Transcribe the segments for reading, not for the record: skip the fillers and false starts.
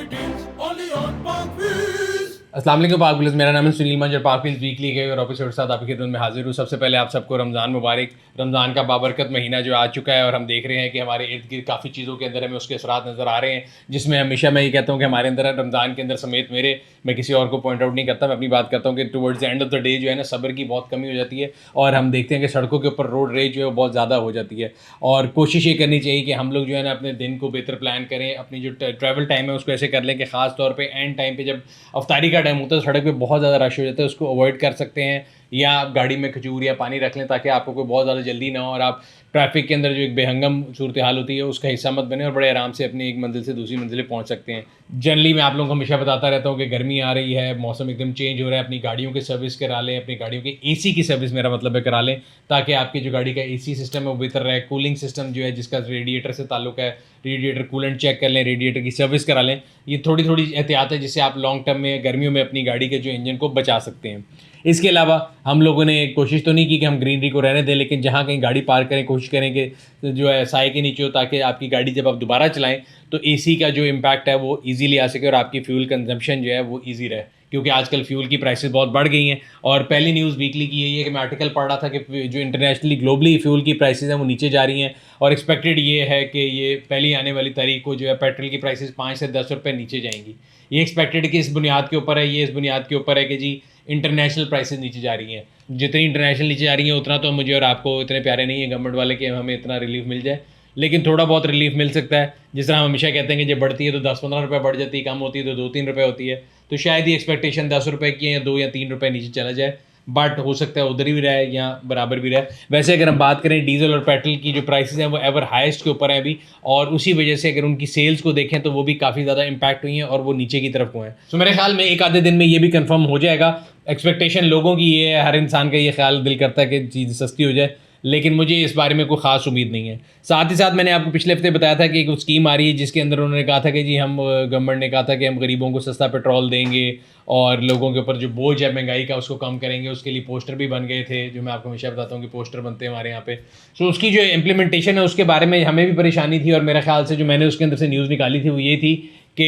Marketings only on Parkville. अस्सलाम वालेकुम पाक व्यूअर्स, मेरा नाम है सुनील मंजर। पाकविल वीकली के और ऑफिसर के साथ आपकी खिदमत में हाजिर हूँ। सबसे पहले आप सबको रमज़ान मुबारक। रमज़ान का बाबरकत महीना जो आ चुका है और हम देख रहे हैं कि हमारे इर्द गिर्द काफ़ी चीज़ों के अंदर हमें उसके असरात नज़र आ रहे हैं, जिसमें हमेशा मैं ये कहता हूँ कि हमारे अंदर रमज़ान के अंदर समेत मेरे, मैं किसी और को पॉइंट आउट नहीं करता, मैं अपनी बात करता हूँ कि towards the end of the day जो है ना, सब्र की बहुत कमी हो जाती है और हम देखते हैं कि सड़कों के ऊपर रोड रेज जो है वो बहुत ज़्यादा हो जाती है। और कोशिश ये करनी चाहिए कि हम लोग जो है ना अपने दिन को बेहतर प्लान करें, अपनी जो ट्रैवल टाइम है उसको ऐसे कर लें कि ख़ास तौर पे एंड टाइम पे जब अफ्तारी का टाइम होता है सड़क पे बहुत ज़्यादा रश हो जाता है, उसको अवॉइड कर सकते हैं। या आप गाड़ी में खजूर या पानी रख लें ताकि आपको कोई बहुत ज़्यादा जल्दी ना हो और आप ट्रैफिक के अंदर जो एक बेहंगम सूरत हाल होती है उसका हिस्सा मत बने और बड़े आराम से अपनी एक मंजिल से दूसरी मंजिल पहुंच सकते हैं। जनरली मैं आप लोगों को हमेशा बताता रहता हूँ कि गर्मी आ रही है, मौसम एकदम चेंज हो रहा है, अपनी गाड़ियों की सर्विस करा लें, अपनी गाड़ियों की एसी की सर्विस मेरा मतलब है करा लें, ताकि आपकी जो गाड़ी का एसी सिस्टम है वो बेहतर रहे। कूलिंग सिस्टम जो है जिसका रेडिएटर से ताल्लुक है, रेडिएटर कूलेंट चेक कर लें, रेडिएटर की सर्विस करा लें। ये थोड़ी थोड़ी एहतियात है जिससे आप लॉन्ग टर्म में गर्मियों में अपनी गाड़ी के जो इंजन को बचा सकते हैं। इसके अलावा हम लोगों ने कोशिश तो नहीं की कि हम ग्रीनरी को रहने दें, लेकिन जहाँ कहीं गाड़ी पार्क करें कोशिश करें कि जो है साए के नीचे हो, ताकि आपकी गाड़ी जब आप दोबारा चलाएं तो एसी का जो इम्पैक्ट है वो इजीली आ सके और आपकी फ्यूल कंजम्पशन जो है वो इजी रहे, क्योंकि आजकल फ्यूल की प्राइसेस बहुत बढ़ गई हैं। और पहली न्यूज़ वीकली की यही है कि मैं आर्टिकल पढ़ रहा था कि जो इंटरनेशनली ग्लोबली फ्यूल की प्राइसेस हैं वो नीचे जा रही हैं और एक्सपेक्टेड ये है कि ये पहली आने वाली तारीख को जो है पेट्रोल की प्राइसेस 5 से 10 रुपये नीचे जाएंगी। ये एक्सपेक्टेड कि इस बुनियाद के ऊपर है, ये इस बुनियाद के ऊपर है कि जी इंटरनेशनल प्राइसेस नीचे जा रही हैं। जितनी इंटरनेशनल नीचे जा रही हैं उतना तो मुझे और आपको इतने प्यारे नहीं है गवर्नमेंट वाले कि हमें इतना रिलीफ मिल जाए, लेकिन थोड़ा बहुत रिलीफ मिल सकता है। जिस तरह हम हमेशा कहते हैं कि जब बढ़ती है तो 10-15 रुपये बढ़ जाती है, कम होती है तो 2-3 रुपये होती है, तो शायद ये एक्सपेक्टेशन 10 रुपये की है या 2 या 3 रुपये नीचे चला जाए, बट हो सकता है उधर ही भी रहे या बराबर भी रहे। वैसे अगर हम बात करें डीजल और पेट्रोल की जो प्राइसेस हैं वो एवर हाईएस्ट के ऊपर हैं अभी, और उसी वजह से अगर उनकी सेल्स को देखें तो वो भी काफ़ी ज़्यादा इम्पैक्ट हुई हैं और वो नीचे की तरफ हुए हैं। तो मेरे ख्याल में एक आधे दिन में ये भी कंफर्म हो जाएगा। एक्सपेक्टेशन लोगों की ये है, हर इंसान का ये ख्याल दिल करता है कि चीज़ सस्ती हो जाए, लेकिन मुझे इस बारे में कोई ख़ास उम्मीद नहीं है। साथ ही साथ मैंने आपको पिछले हफ्ते बताया था कि एक स्कीम आ रही है जिसके अंदर उन्होंने कहा था कि जी हम गवर्नमेंट ने कहा था कि हम गरीबों को सस्ता पेट्रोल देंगे और लोगों के ऊपर जो बोझ है महंगाई का उसको कम करेंगे। उसके लिए पोस्टर भी बन गए थे, जो मैं आपको हमेशा बताता हूँ कि पोस्टर बनते हैं हमारे यहाँ पे। सो उसकी जो इम्प्लीमेंटेशन है उसके बारे में हमें भी परेशानी थी और मेरे ख्याल से जो मैंने उसके अंदर से न्यूज़ निकाली थी वो ये थी कि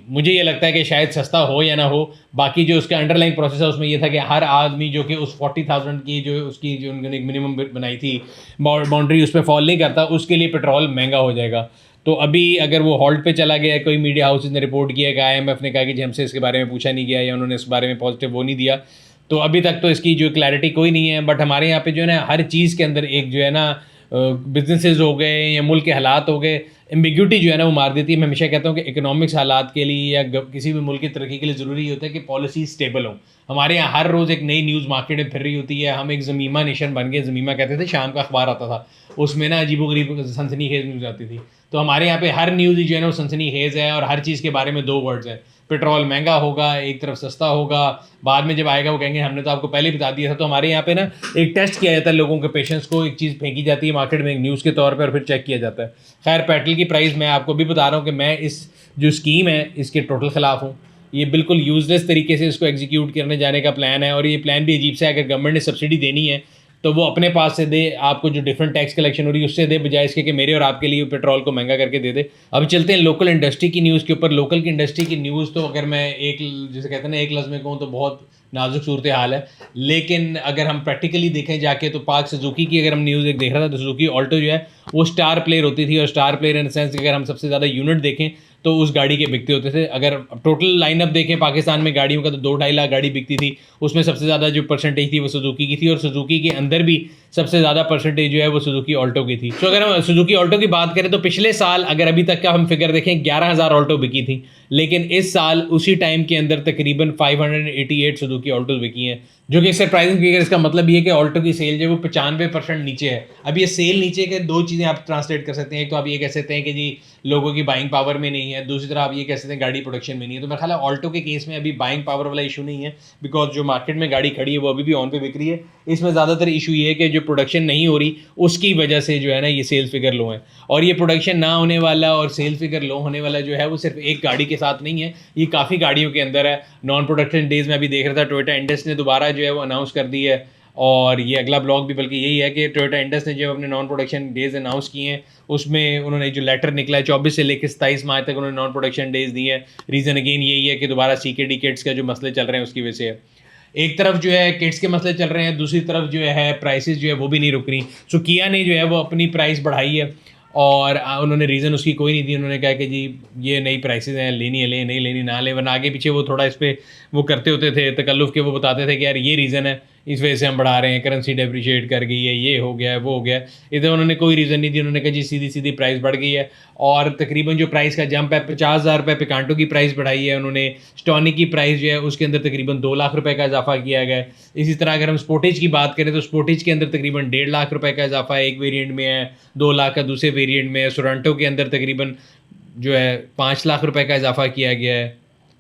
मुझे ये लगता है कि शायद सस्ता हो या ना हो, बाकी जो उसका अंडरलाइन प्रोसेस है उसमें ये था कि हर आदमी जो कि उस 40,000 की जो उसकी जो उन्होंने एक मिनिमम बनाई थी बाउंड्री उस पर फॉल नहीं करता, उसके लिए पेट्रोल महंगा हो जाएगा। तो अभी अगर वो हॉल्ट पे चला गया, कोई मीडिया हाउसेज ने रिपोर्ट किया कि IMF ने कहा कि हमसे इसके बारे में पूछा नहीं गया या उन्होंने इस बारे में पॉजिटिव वो नहीं दिया, तो अभी तक तो इसकी जो क्लैरिटी कोई नहीं है। बट हमारे यहाँ पे जो है ना हर चीज़ के अंदर एक जो है ना बिजनेसेस हो गए या मुल्क के हालात हो गए, एम्बिग्यूटी जो है ना वो मार देती है। मैं हमेशा कहता हूँ कि इकोनॉमिक्स हालात के लिए या किसी भी मुल्क की तरक्की के लिए ज़रूरी होता है कि पॉलिसी स्टेबल हो। हमारे यहाँ हर रोज़ एक नई न्यूज़ मार्केट में फिर रही होती है। हम एक ज़मीमा नेशन बन गए। ज़मीमा कहते थे, शाम का अखबार आता था, उसमें ना अजीबोगरीब सनसनी खेज न्यूज़ आती थी। तो हमारे यहाँ पे हर न्यूज़ जो है ना वो सनसनी खेज है और हर चीज़ के बारे में 2 वर्ड्स हैं। पेट्रोल महंगा होगा, एक तरफ सस्ता होगा, बाद में जब आएगा वो कहेंगे हमने तो आपको पहले ही बता दिया था। तो हमारे यहाँ पे ना एक टेस्ट किया जाता है लोगों के पेशेंस को, एक चीज़ फेंकी जाती है मार्केट में एक न्यूज़ के तौर पर और फिर चेक किया जाता है। खैर पेट्रोल की प्राइस मैं आपको भी बता रहा हूँ कि मैं इस जो स्कीम है इसके टोटल ख़िलाफ़ हूँ। ये बिल्कुल यूजलेस तरीके से इसको एग्जीक्यूट करने जाने का प्लान है और ये प्लान भी अजीब सा है। अगर गवर्नमेंट ने सब्सिडी देनी है तो वो अपने पास से दे, आपको जो डिफरेंट टैक्स कलेक्शन हो रही है उससे दे, बजाय इसके कि मेरे और आपके लिए पेट्रोल को महंगा करके दे दे। अब चलते हैं लोकल इंडस्ट्री की न्यूज़ के ऊपर। लोकल की इंडस्ट्री की न्यूज़ तो अगर मैं एक जैसे कहते हैं ना एक लफ्ज़ में कहूँ तो बहुत नाजुक सूरत हाल है, लेकिन अगर हम प्रैक्टिकली देखें जाके तो पाक सुजुकी की अगर हम न्यूज़ एक देख रहा था तो सुजुकी ऑल्टो जो है वो स्टार प्लेयर होती थी, और star player in the sense अगर हम सबसे ज़्यादा यूनिट देखें तो उस गाड़ी के बिकते होते थे। अगर टोटल लाइनअप देखें पाकिस्तान में गाड़ियों का तो 2-2.5 लाख गाड़ी बिकती थी, उसमें सबसे ज़्यादा जो परसेंटेज थी वो सुजुकी की थी और सुजुकी के अंदर भी सबसे ज़्यादा परसेंटेज जो है वो सुजुकी ऑल्टो की थी। तो अगर हम सुजुकी ऑल्टो की बात करें तो पिछले साल अगर अभी तक का हम फिगर देखें 11,000 ऑल्टो बिकी थी, लेकिन इस साल उसी टाइम के अंदर तकरीबन 588 सुजुकी ऑल्टोज बिकी हैं, जो कि सरप्राइजिंग फिगर। इसका मतलब ये है कि ऑल्टो की सेल जो है वो 95% नीचे है। अब ये सेल नीचे के 2 चीज़ें आप ट्रांसलेट कर सकते हैं। एक तो आप ये कह सकते हैं कि जी लोगों की बाइंग पावर में नहीं है, दूसरी तरफ आप ये कह सकते हैं गाड़ी प्रोडक्शन में नहीं है। तो मेरा ख्याल है ऑल्टो के केस में अभी बाइंग पावर वाला इशू नहीं है, बिकॉज जो मार्केट में गाड़ी खड़ी है वो अभी भी ऑन पे बिक रही है। इसमें ज़्यादातर इशू ये है कि जो प्रोडक्शन नहीं हो रही उसकी वजह से जो है ना ये सेल्स फिगर लो है। और ये प्रोडक्शन ना होने वाला और सेल्स फिगर लो होने वाला जो है वो सिर्फ एक गाड़ी के साथ नहीं है, ये काफ़ी गाड़ियों के अंदर है। नॉन प्रोडक्शन डेज में अभी देख रहा था टोयोटा इंडस ने दोबारा जो है वो अनाउंस कर दी है और ये अगला ब्लॉग भी बल्कि यही है कि टोयोटा इंडस ने जो अपने नॉन प्रोडक्शन डेज अनाउंस किए हैं उसमें उन्होंने जो लेटर निकला है 24 से लेकर 27 मार्च तक उन्होंने नॉन प्रोडक्शन डेज दिए हैं। रीज़न अगेन यही है कि दोबारा CKD किट्स का जो मसले चल रहे हैं उसकी वजह से है। एक तरफ जो है किट्स के मसले चल रहे हैं, दूसरी तरफ जो है प्राइसेस जो है वो भी नहीं रुक रही। सो किया ने जो है वो अपनी प्राइस बढ़ाई है और उन्होंने रीज़न उसकी कोई नहीं दी। उन्होंने कहा कि जी ये नई प्राइसेस हैं, लेनी है ले, नहीं लेनी ना ले, वरना आगे पीछे वो थोड़ा इस पर वो करते होते थे तकल्लुफ़ के, वो बताते थे कि यार ये रीज़न है, इस वजह से हम बढ़ा रहे हैं, करेंसी डेप्रिशिएट कर गई है, ये हो गया है, वो हो गया है। इधर उन्होंने कोई रीज़न नहीं दी, उन्होंने कहा जी सीधी सीधी प्राइस बढ़ गई है। और तकरीबन जो प्राइस का जंप है 50,000 रुपये पिकांटो की प्राइस बढ़ाई है उन्होंने, स्टॉनिक की प्राइस जो है उसके अंदर तकरीबन 2 लाख रुपए का इजाफा किया गया है। इसी तरह अगर हम स्पोर्टेज की बात करें तो स्पोर्टेज के अंदर तकरीबन 1.5 लाख रुपए का इजाफा एक वेरिएंट में है, 2 लाख का दूसरे वेरिएंट में है। सोरांटो के अंदर तकरीबन जो है 5 लाख रुपए का इजाफा किया गया है,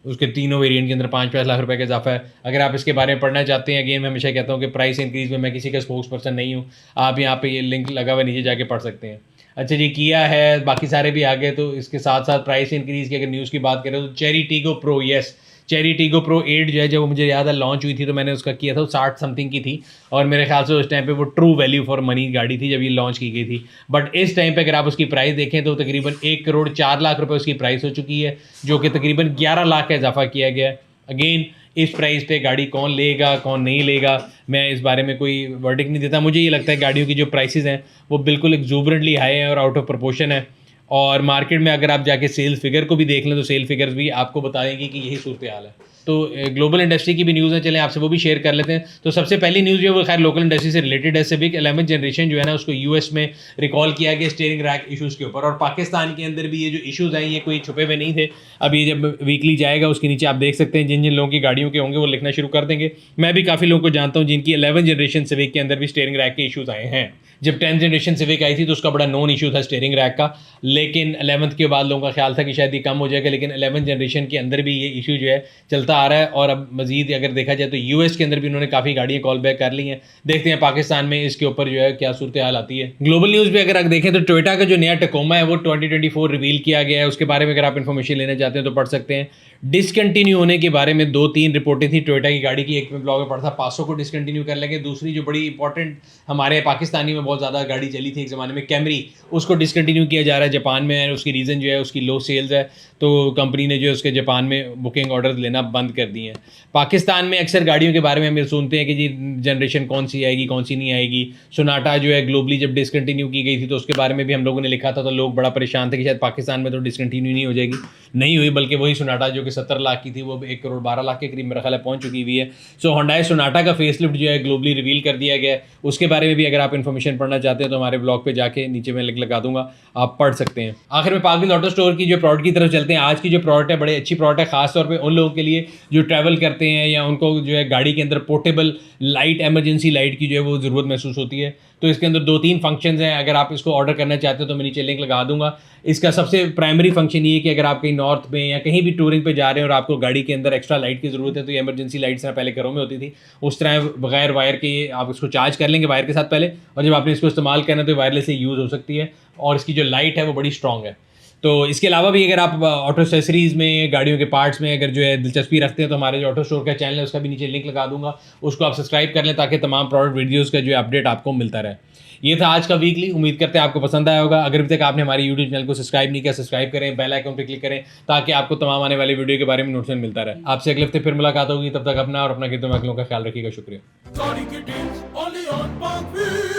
उसके तीनों वेरिएंट के अंदर 5-5 लाख रुपए का इजाफा है। अगर आप इसके बारे में पढ़ना चाहते हैं, अगेन मैं हमेशा कहता हूँ कि प्राइस इंक्रीज़ में मैं किसी का स्पोक्स पर्सन नहीं हूँ, आप यहाँ पे ये लिंक लगा हुआ नीचे जाके पढ़ सकते हैं। अच्छा जी, किया है, बाकी सारे भी आ गए। तो इसके साथ साथ प्राइस इंक्रीज़ की अगर न्यूज़ की बात करें तो Chery Tiggo Pro, yes Chery Tiggo Pro 8 जो है, जब वो मुझे याद है लॉन्च हुई थी तो मैंने उसका किया था, वो 60 समथिंग की थी और मेरे ख्याल से उस टाइम पे वो ट्रू वैल्यू फॉर मनी गाड़ी थी जब ये लॉन्च की गई थी। बट इस टाइम पे अगर आप उसकी प्राइस देखें तो तकरीबन 1 करोड़ 4 लाख रुपए उसकी प्राइस हो चुकी है, जो कि तकरीबन 11 लाख का इजाफा किया गया है। अगेन इस प्राइस पे गाड़ी कौन लेगा कौन नहीं लेगा, मैं इस बारे में कोई वर्डिक्ट नहीं देता। मुझे ये लगता है गाड़ियों की जो प्राइसेस हैं वो बिल्कुल एक्जूबरेंटली हाई है और आउट ऑफ प्रोपोर्शन है। और मार्केट में अगर आप जाके सेल्स फिगर को भी देख लें तो सेल फिगर्स भी आपको बताएंगे कि यही सूरत हाल है। तो ग्लोबल इंडस्ट्री की भी न्यूज़ है, चलें आपसे वो भी शेयर कर लेते हैं। तो सबसे पहली न्यूज़ जो है वो खैर लोकल इंडस्ट्री से रिलेटेड है। सिविक 11th जनरेशन जो है ना उसको यूएस में रिकॉल किया गया स्टीयरिंग रैक इशूज़ के ऊपर, और पाकिस्तान के अंदर भी ये जो इशूज़ हैं ये कोई छुपे हुए नहीं थे। अब ये जब वीकली जाएगा उसके नीचे आप देख सकते हैं जिन जिन लोगों की गाड़ियों के होंगे वो लिखना शुरू कर देंगे। मैं भी काफ़ी लोगों को जानता हूँ जिनकी 11th जनरेशन सिविक के अंदर भी स्टीयरिंग रैक के इशूज़ आए हैं। जब 10th जनरेशन सिविक आई थी तो उसका बड़ा नॉन इशू था स्टीयरिंग रैक का, लेकिन 11th के बाद लोगों का ख्याल था कि शायद ये कम हो जाएगा, लेकिन 11th जनरेशन के अंदर भी ये इशू जो है चलता आ रहा है। और अब मजीद अगर देखा जाए तो यूएस के अंदर भी उन्होंने काफ़ी गाड़ियाँ कॉल बैक कर ली हैं। देखते हैं पाकिस्तान में इसके ऊपर जो है क्या सूरत हाल आती है। ग्लोबल न्यूज़ भी अगर आप देखें तो टोयोटा का जो नया टकोमा है वो 2024 रिवील किया गया है, उसके बारे में अगर आप इन्फॉर्मेशन लेना चाहते हैं तो पढ़ सकते हैं। डिसकंटिन्यू होने के बारे में 2-3 रिपोर्टें थी टोयोटा की गाड़ी की। एक में ब्लॉग में पढ़ा था पासो को डिसकंटिन्यू कर लेंगे, दूसरी जो बड़ी इंपॉर्टेंट हमारे पाकिस्तानी में बहुत ज़्यादा गाड़ी चली थी एक ज़माने में कैमरी, उसको डिसकंटिन्यू किया जा रहा है जापान में। उसकी रीज़न जो है उसकी लो सेल्स है, तो कंपनी ने जो है उसके जापान में बुकिंग ऑर्डर लेना बंद कर दिए हैं। पाकिस्तान में अक्सर गाड़ियों के बारे में हम सुनते हैं कि जी जनरेशन कौन सी आएगी कौन सी नहीं आएगी। सोनाटा जो है ग्लोबली जब डिसकंटिन्यू की गई थी तो उसके बारे में भी हम लोगों ने लिखा था, तो लोग बड़ा परेशान थे कि शायद पाकिस्तान में तो डिसकंटिन्यू नहीं हो जाएगी। नहीं हुई, बल्कि वही सोनाटा जो कि 70 लाख की थी वो 1 करोड़ 12 लाख के करीब मेरा ख्याल है पहुंच चुकी हुई है। सो होंडाई सोनाटा का फेसलिफ्ट जो है ग्लोबली रिवील कर दिया गया है, उसके बारे में भी अगर आप इन्फॉर्मेशन पढ़ना चाहते हैं तो हमारे ब्लॉग पे जाके नीचे मैं लिंक लगा दूंगा, आप पढ़ सकते हैं। आखिर में पार्क व्हील ऑटो स्टोर की जो प्रोडक्ट की तरफ चलते हैं। आज की जो प्रोडक्ट है बड़ी अच्छी प्रोडक्ट है, खासतौर पर उन लोगों के लिए जो ट्रैवल करते हैं या उनको जो है गाड़ी के अंदर पोर्टेबल लाइट, एमरजेंसी लाइट की जो है वो ज़रूरत महसूस होती है। तो इसके अंदर 2-3 फंक्शंस हैं, अगर आप इसको ऑर्डर करना चाहते हो तो मैं नीचे लिंक लगा दूंगा। इसका सबसे प्राइमरी फंक्शन ये है कि अगर आप कहीं नॉर्थ में या कहीं भी टूरिंग पे जा रहे हैं और आपको गाड़ी के अंदर एक्स्ट्रा लाइट की ज़रूरत है, तो ये एमरजेंसी लाइट्स पहले घरों में होती थी, उस तरह बगैर वायर के आप इसको चार्ज कर लेंगे वायर के साथ पहले, और जब आपने इसको इस्तेमाल करना है तो वायरलेस से यूज़ हो सकती है, और इसकी जो लाइट है वो बड़ी स्ट्रॉन्ग है। तो इसके अलावा भी अगर आप ऑटो एक्सेसरीज़ में, गाड़ियों के पार्ट्स में अगर जो है दिलचस्पी रखते हैं तो हमारे जो ऑटो स्टोर का चैनल है उसका भी नीचे लिंक लगा दूंगा, उसको आप सब्सक्राइब कर लें ताकि तमाम प्रोडक्ट वीडियोज़ का जो है अपडेट आपको मिलता रहे। ये था आज का वीकली, उम्मीद करते हैं आपको पसंद आया होगा। अगर अभी तक आपने हमारे यूट्यूब चैनल को सब्सक्राइब नहीं किया, सब्सक्राइब करें, बेल आइकन पर क्लिक करें ताकि आपको तमाम आने वाले वीडियो के बारे में नोटिफिकेशन मिलता रहे। आपसे अगले हफ्ते फिर मुलाकात होगी, तब तक अपना और अपना गिरदों का ख्याल रखिएगा। शुक्रिया। गाड़ी की deals only on Park Wheels।